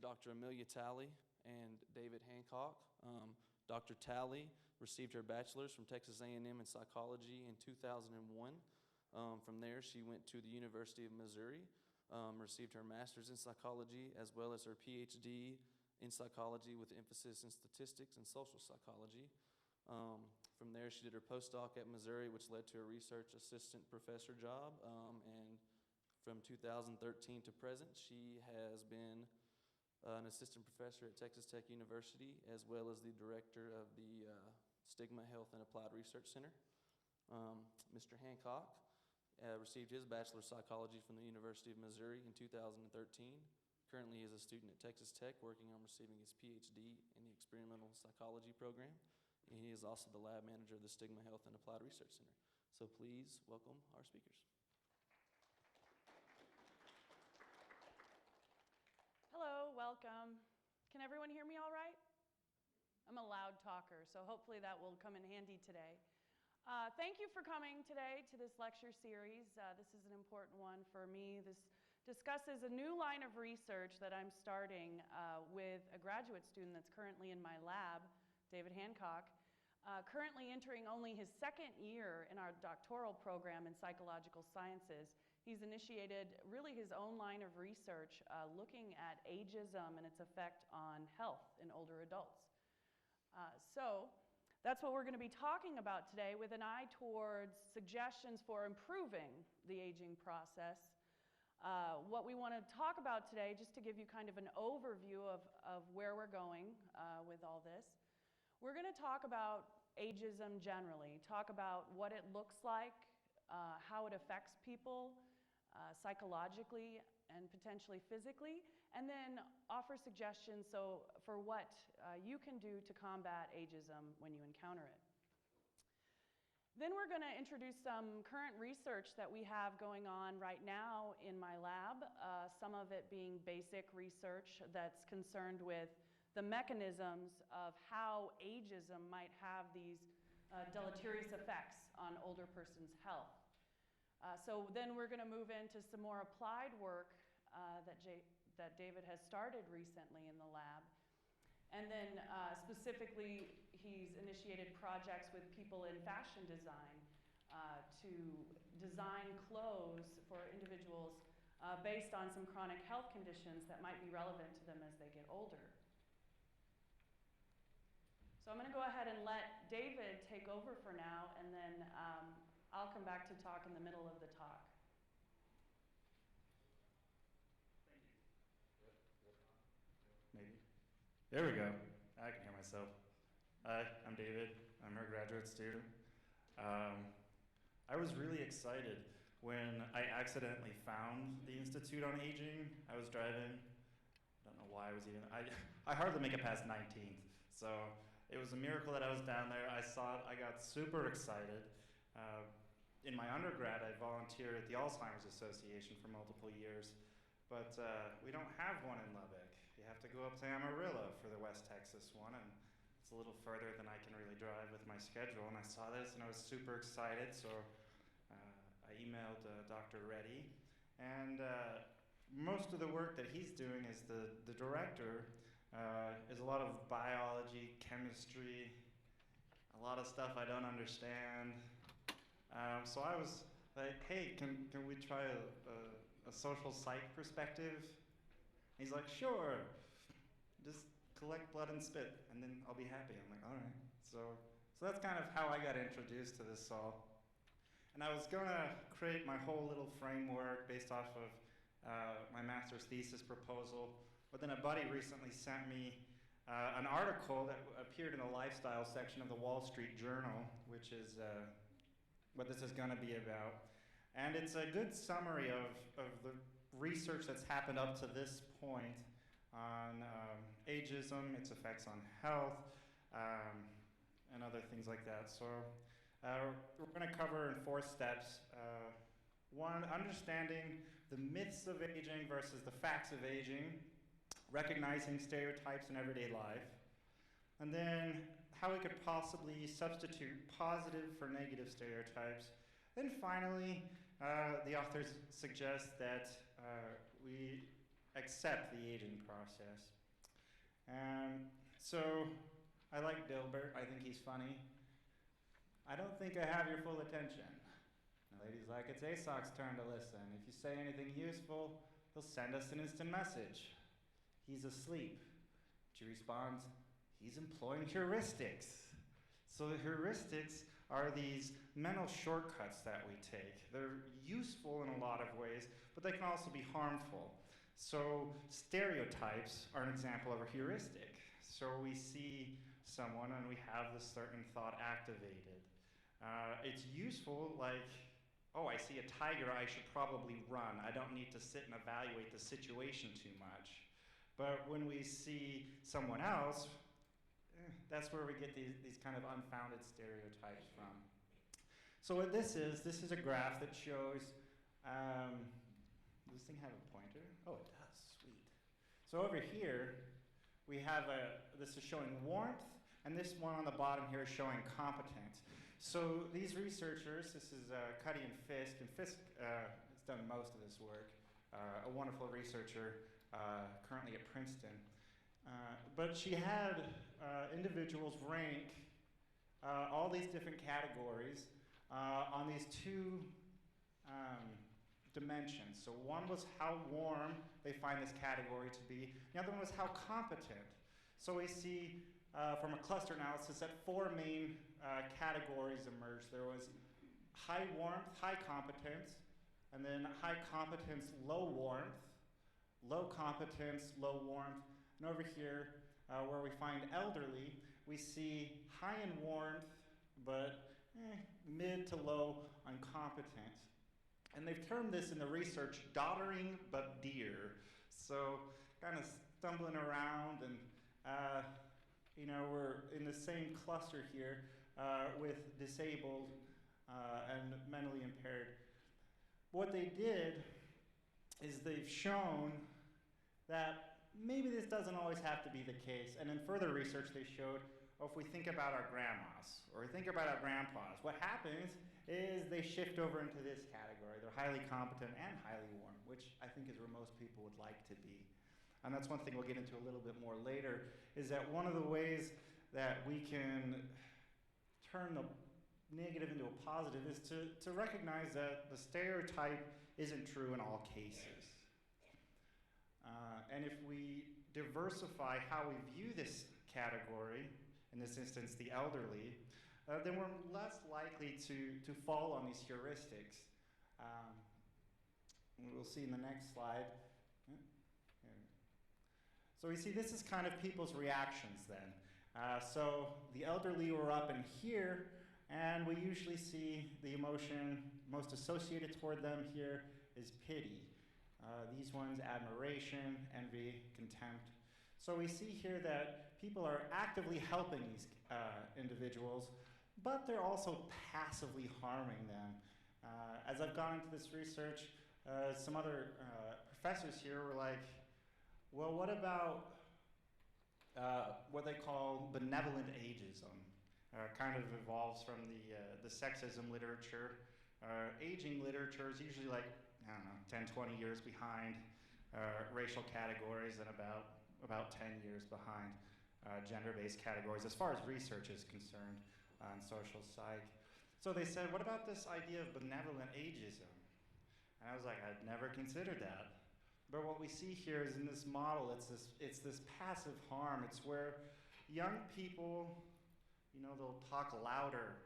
Dr. Amelia Talley and David Hancock. Dr. Talley received her bachelor's from Texas A&M in psychology in 2001. From there, she went to the University of Missouri, received her master's in psychology, as well as her PhD in psychology with emphasis in statistics and social psychology. From there, she did her postdoc at Missouri, which led to a research assistant professor job. And from 2013 to present, she has been an assistant professor at Texas Tech University, as well as the director of the Stigma Health and Applied Research Center. Mr. Hancock received his bachelor's psychology from the University of Missouri in 2013. Currently, he is a student at Texas Tech working on receiving his PhD in the experimental psychology program. And he is also the lab manager of the Stigma Health and Applied Research Center. So please welcome our speakers. Hello, welcome. Can everyone hear me all right? I'm a loud talker, so hopefully that will come in handy today. Thank you for coming today to this lecture series. This is an important one for me. This discusses a new line of research that I'm starting with a graduate student that's currently in my lab, David Hancock, currently entering only his second year in our doctoral program in psychological sciences. He's initiated really his own line of research looking at ageism and its effect on health in older adults. So that's what we're going to be talking about today, with an eye towards suggestions for improving the aging process. What we want to talk about today, just to give you kind of an overview of where we're going with all this, we're going to talk about ageism generally, talk about what it looks like, how it affects people psychologically and potentially physically, and then offer suggestions for what you can do to combat ageism when you encounter it. Then we're going to introduce some current research that we have going on right now in my lab, some of it being basic research that's concerned with the mechanisms of how ageism might have these deleterious effects on older person's health. So then we're going to move into some more applied work that David has started recently in the lab. And then specifically, he's initiated projects with people in fashion design to design clothes for individuals based on some chronic health conditions that might be relevant to them as they get older. So I'm going to go ahead and let David take over for now, and then I'll come back to talk in the middle of the talk. Thank you. Maybe. There we go. I can hear myself. Hi, I'm David. I'm a graduate student. I was really excited when I accidentally found the Institute on Aging. I was driving. I don't know why I was even. I hardly make it past 19th, so it was a miracle that I was down there. I saw it. I got super excited. In my undergrad, I volunteered at the Alzheimer's Association for multiple years, but we don't have one in Lubbock. You have to go up to Amarillo for the West Texas one, and it's a little further than I can really drive with my schedule. And I saw this, and I was super excited, so I emailed Dr. Reddy, and most of the work that he's doing as the director is a lot of biology, chemistry, a lot of stuff I don't understand. So I was like, hey, can we try a social psych perspective? He's like, sure, just collect blood and spit, and then I'll be happy. I'm like, all right. So that's kind of how I got introduced to this all. And I was gonna create my whole little framework based off of my master's thesis proposal, but then a buddy recently sent me an article that appeared in the lifestyle section of the Wall Street Journal, which is what this is going to be about. And it's a good summary of the research that's happened up to this point on ageism, its effects on health, and other things like that. So we're going to cover in 4 steps. One, understanding the myths of aging versus the facts of aging, recognizing stereotypes in everyday life, and then how we could possibly substitute positive for negative stereotypes. Then finally, the authors suggest that we accept the aging process. So I like Dilbert. I think he's funny. I don't think I have your full attention. The lady's like, it's ASOC's turn to listen. If you say anything useful, he'll send us an instant message. He's asleep. She responds, he's employing heuristics. So the heuristics are these mental shortcuts that we take. They're useful in a lot of ways, but they can also be harmful. So stereotypes are an example of a heuristic. So we see someone and we have this certain thought activated. It's useful, like, oh, I see a tiger, I should probably run. I don't need to sit and evaluate the situation too much. But when we see someone else, that's where we get these kind of unfounded stereotypes from. So what this is a graph that shows, does this thing have a pointer? Oh, it does, sweet. So over here, we have this is showing warmth, and this one on the bottom here is showing competence. So these researchers, this is Cuddy and Fisk has done most of this work, a wonderful researcher currently at Princeton. But she had individuals rank all these different categories on these two dimensions. So one was how warm they find this category to be. The other one was how competent. So we see from a cluster analysis that four main categories emerged. There was high warmth, high competence, and then high competence, low warmth, low competence, low warmth. And over here, where we find elderly, we see high in warmth, but mid to low on competence. And they've termed this in the research doddering but dear. So kind of stumbling around, and we're in the same cluster here with disabled and mentally impaired. What they did is they've shown that maybe this doesn't always have to be the case. And in further research they showed, if we think about our grandmas or we think about our grandpas, what happens is they shift over into this category. They're highly competent and highly warm, which I think is where most people would like to be. And that's one thing we'll get into a little bit more later, is that one of the ways that we can turn the negative into a positive is to recognize that the stereotype isn't true in all cases. And if we diversify how we view this category, in this instance the elderly, then we're less likely to fall on these heuristics. We'll see in the next slide. So we see this is kind of people's reactions then. So the elderly were up in here, and we usually see the emotion most associated toward them here is pity. These ones, admiration, envy, contempt. So we see here that people are actively helping these individuals, but they're also passively harming them. As I've gone into this research, some other professors here were like, well, what about what they call benevolent ageism? Kind of evolves from the sexism literature. Aging literature is usually like, I don't know, 10, 20 years behind racial categories and about 10 years behind gender-based categories as far as research is concerned on social psych. So they said, what about this idea of benevolent ageism? And I was like, I'd never considered that. But what we see here is in this model, it's this passive harm. It's where young people, they'll talk louder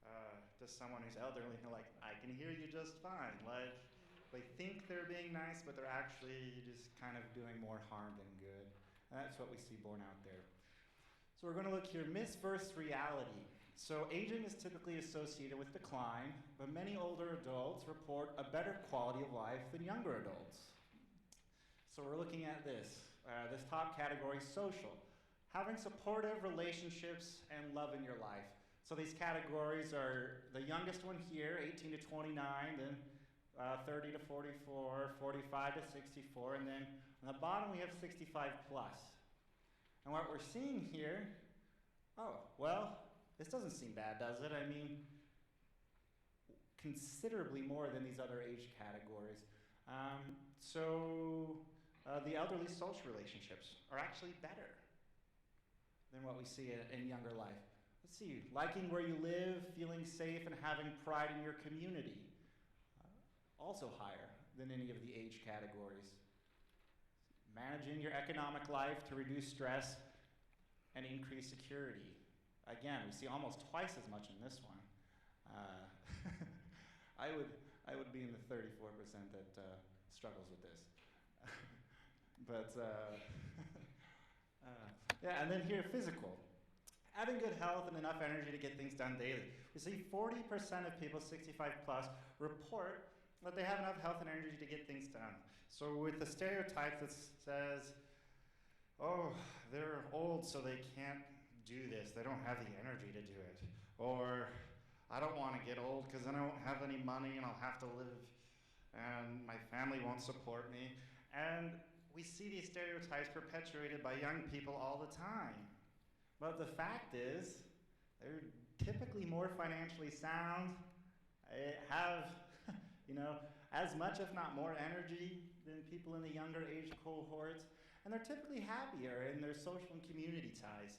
to someone who's elderly, and they're like, I can hear you just fine. Like, they think they're being nice, but they're actually just kind of doing more harm than good. And that's what we see borne out there. So we're going to look here, myth versus reality. So aging is typically associated with decline, but many older adults report a better quality of life than younger adults. So we're looking at this top category, social. Having supportive relationships and love in your life. So these categories are the youngest one here, 18 to 29, then 30 to 44, 45 to 64, and then on the bottom we have 65 plus. And what we're seeing here, this doesn't seem bad, does it? I mean, considerably more than these other age categories. So the elderly social relationships are actually better than what we see in younger life. Let's see, liking where you live, feeling safe, and having pride in your community, also higher than any of the age categories. Managing your economic life to reduce stress and increase security. Again, we see almost twice as much in this one. I would be in the 34% that struggles with this. But yeah, and then here, physical. Having good health and enough energy to get things done daily. We see 40% of people 65 plus report that they have enough health and energy to get things done. So with the stereotype that says, oh, they're old so they can't do this, they don't have the energy to do it. Or, I don't want to get old because then I won't have any money and I'll have to live and my family won't support me. And we see these stereotypes perpetuated by young people all the time. But the fact is, they're typically more financially sound, have, as much if not more energy than people in the younger age cohorts, and they're typically happier in their social and community ties,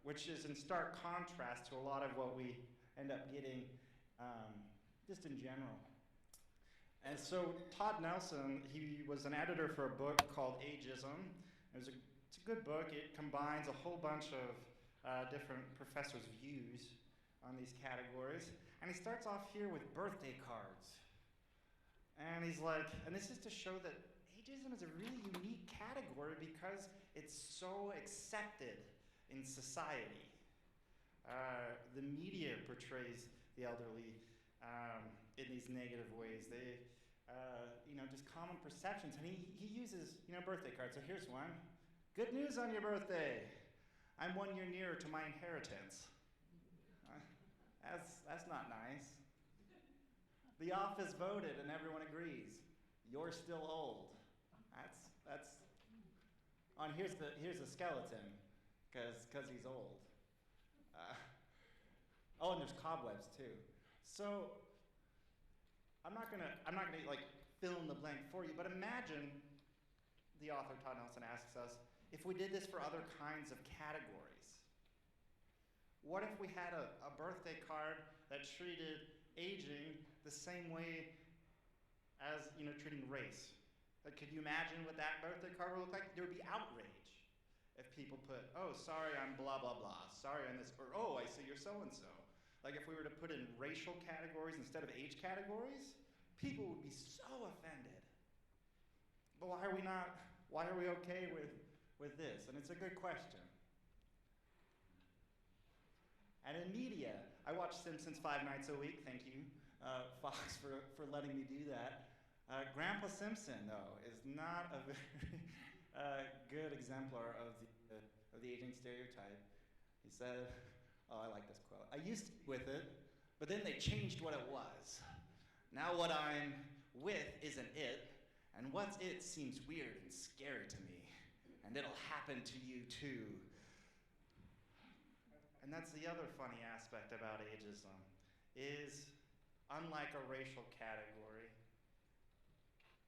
which is in stark contrast to a lot of what we end up getting just in general. And so Todd Nelson, he was an editor for a book called Ageism. It's a good book. It combines a whole bunch of different professors' views on these categories. And he starts off here with birthday cards. And he's like, and this is to show that ageism is a really unique category because it's so accepted in society. The media portrays the elderly in these negative ways. They, just common perceptions. And he uses, birthday cards. So here's one. Good news on your birthday. I'm 1 year nearer to my inheritance. That's not nice. The office voted and everyone agrees. You're still old. That's. Here's a skeleton, because he's old. Oh, and there's cobwebs too. So I'm not gonna like fill in the blank for you, but imagine, the author Todd Nelson asks us, if we did this for other kinds of categories. What if we had a birthday card that treated aging the same way as treating race? Like, could you imagine what that birthday card would look like? There would be outrage if people put, oh, sorry, I'm blah, blah, blah. Sorry, I'm this, or oh, I see you're so-and-so. Like if we were to put in racial categories instead of age categories, people would be so offended. But why are we okay with this? And it's a good question. And in media, I watch Simpsons 5 nights a week, thank you, Fox, for letting me do that. Grandpa Simpson, though, is not a very good exemplar of the aging stereotype. He said, oh, I like this quote, I used to be with it, but then they changed what it was. Now what I'm with isn't it, and what's it seems weird and scary to me, and it'll happen to you too. And that's the other funny aspect about ageism, is unlike a racial category,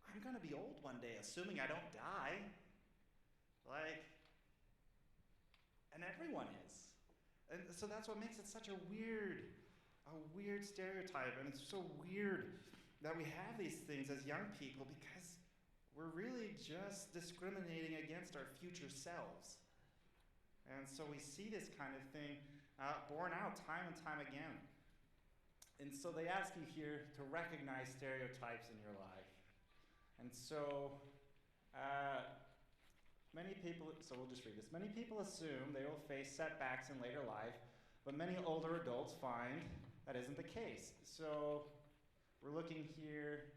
I'm gonna be old one day, assuming I don't die. And everyone is. And so that's what makes it such a weird stereotype, and it's so weird that we have these things as young people because we're really just discriminating against our future selves. And so we see this kind of thing borne out time and time again. And so they ask you here to recognize stereotypes in your life. And so we'll just read this. Many people assume they will face setbacks in later life, but many older adults find that isn't the case. So we're looking here,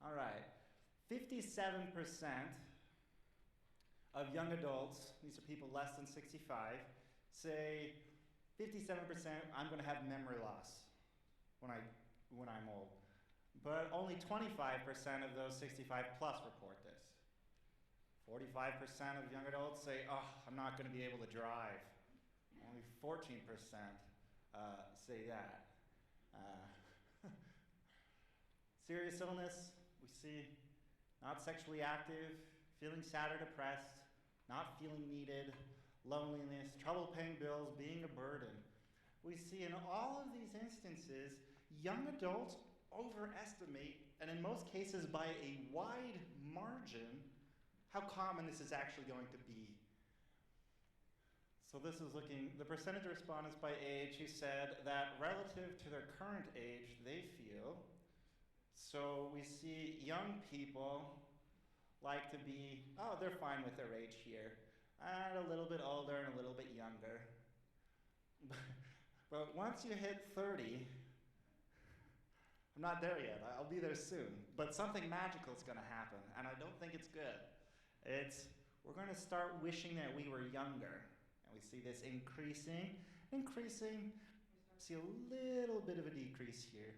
all right, 57% of young adults, these are people less than 65, say 57% I'm gonna have memory loss when I'm old. But only 25% of those 65 plus report this. 45% of young adults say, oh, I'm not gonna be able to drive. Only 14% say that. Serious illness, we see not sexually active, feeling sad or depressed, not feeling needed, loneliness, trouble paying bills, being a burden. We see in all of these instances, young adults overestimate, and in most cases by a wide margin, how common this is actually going to be. So this is looking, the percentage of respondents by age who said that relative to their current age, they feel. So we see young people like to be, oh, they're fine with their age here. And a little bit older and a little bit younger. But once you hit 30, I'm not there yet, I'll be there soon. But something magical is gonna happen, and I don't think it's good. We're gonna start wishing that we were younger. And we see this increasing, see a little bit of a decrease here.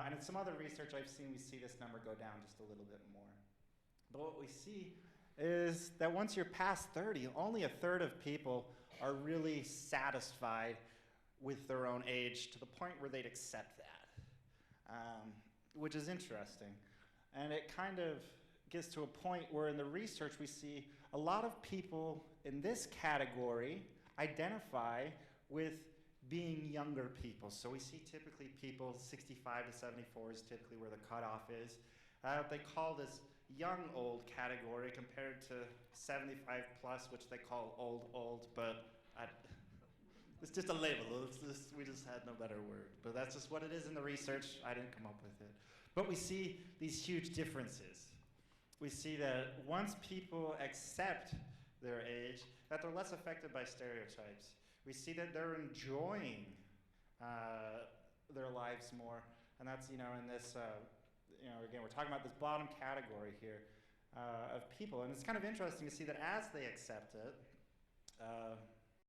And in some other research I've seen, we see this number go down just a little bit more. But what we see is that once you're past 30, only a third of people are really satisfied with their own age to the point where they'd accept that, which is interesting. And it kind of gets to a point where in the research we see a lot of people in this category identify with being younger people. So we see typically people 65 to 74 is typically where the cutoff is. They call this young old category compared to 75 plus, which they call old, but it's just a label. We just had no better word. But that's just what it is in the research. I didn't come up with it. But we see these huge differences. We see that once people accept their age, that they're less affected by stereotypes. We see that they're enjoying their lives more. And that's, in this, again, we're talking about this bottom category here of people. And it's kind of interesting to see that as they accept it,